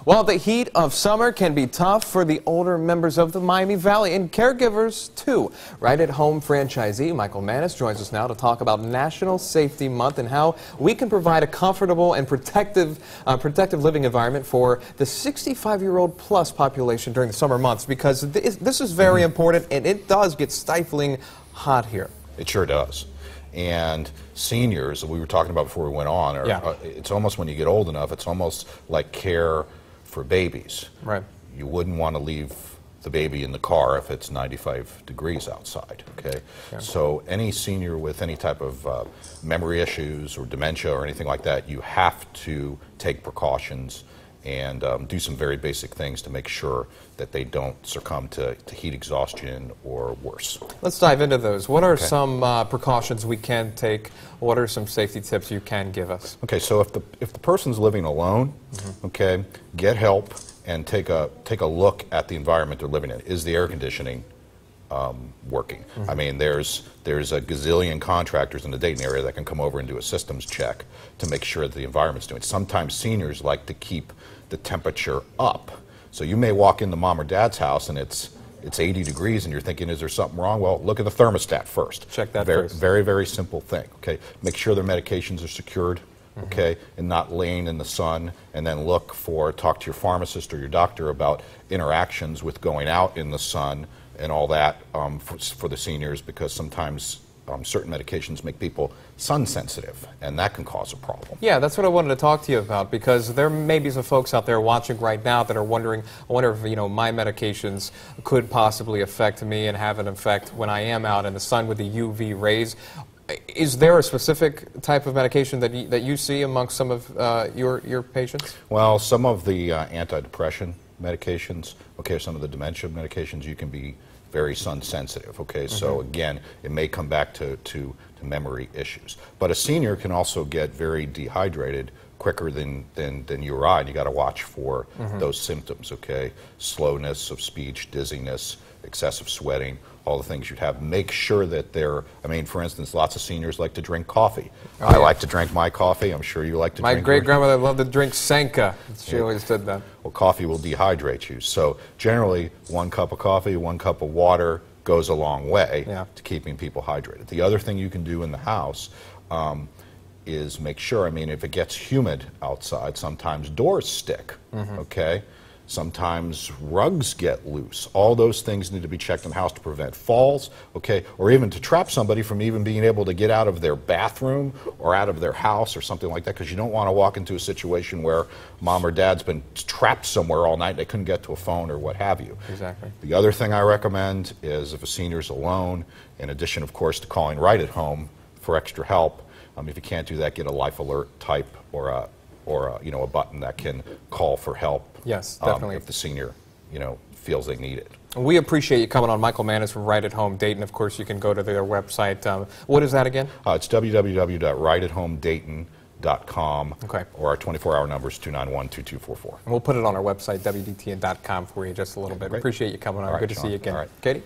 Well, the heat of summer can be tough for the older members of the Miami Valley and caregivers, too. Right at Home franchisee Michael Manis joins us now to talk about National Safety Month and how we can provide a comfortable and protective living environment for the 65-year-old plus population during the summer months, because this is very important, and it does get stifling hot here. It sure does. And seniors, we were talking about before we went on, it's almost, when you get old enough, it's almost like care for babies. Right. You wouldn't want to leave the baby in the car if it's 95 degrees outside, okay? Yeah. So any senior with any type of memory issues or dementia or anything like that, you have to take precautions and do some very basic things to make sure that they don't succumb to heat exhaustion or worse. Let's dive into those. What are some precautions we can take? What are some safety tips you can give us? Okay, so if the person's living alone, okay, get help and take a look at the environment they're living in. Is the air conditioning working? I mean, there's a gazillion contractors in the Dayton area that can come over and do a systems check to make sure that the environment's doing. Sometimes seniors like to keep the temperature up. So you may walk into mom or dad's house and it's 80 degrees and you're thinking, is there something wrong? Well, look at the thermostat first. Check that first. Very, very simple thing, okay? Make sure their medications are secured, okay, and not laying in the sun, and then talk to your pharmacist or your doctor about interactions with going out in the sun and all that for the seniors, because sometimes certain medications make people sun sensitive, and that can cause a problem. Yeah, that's what I wanted to talk to you about, because there may be some folks out there watching right now that are wondering, I wonder if my medications could possibly affect me and have an effect when I am out in the sun with the UV rays. Is there a specific type of medication that you see amongst some of your patients? Well, some of the antidepressant medications, okay, some of the dementia medications, you can be very sun sensitive, okay? So again, it may come back to memory issues. But a senior can also get very dehydrated quicker than you or I, and you got to watch for those symptoms, okay? Slowness of speech, dizziness, excessive sweating, all the things you'd have. Make sure that for instance, lots of seniors like to drink coffee. I like to drink my coffee. I'm sure you like to drink yours. My great-grandmother loved to drink Sanka. She always did that. Well, coffee will dehydrate you. So generally, 1 cup of coffee, 1 cup of water goes a long way to keeping people hydrated. The other thing you can do in the house is make sure, if it gets humid outside, sometimes doors stick, okay? Sometimes rugs get loose. All those things need to be checked in the house to prevent falls, okay, or even to trap somebody from even being able to get out of their bathroom or out of their house or something like that, because you don't want to walk into a situation where mom or dad's been trapped somewhere all night and they couldn't get to a phone or what have you. Exactly. The other thing I recommend is, if a senior's alone, in addition, of course, to calling Right at Home for extra help, if you can't do that, get a life alert type or a button that can call for help. Yes, definitely. If the senior, feels they need it. We appreciate you coming on. Michael Manis from Right at Home Dayton. Of course, you can go to their website. What is that again? It's www.rightathomedayton.com. Okay. Or our 24-hour number is 291-2244. And we'll put it on our website, WDTN.com, for you just a little bit. Great. Appreciate you coming on. All right, Good to Sean. see you again. All right. Katie?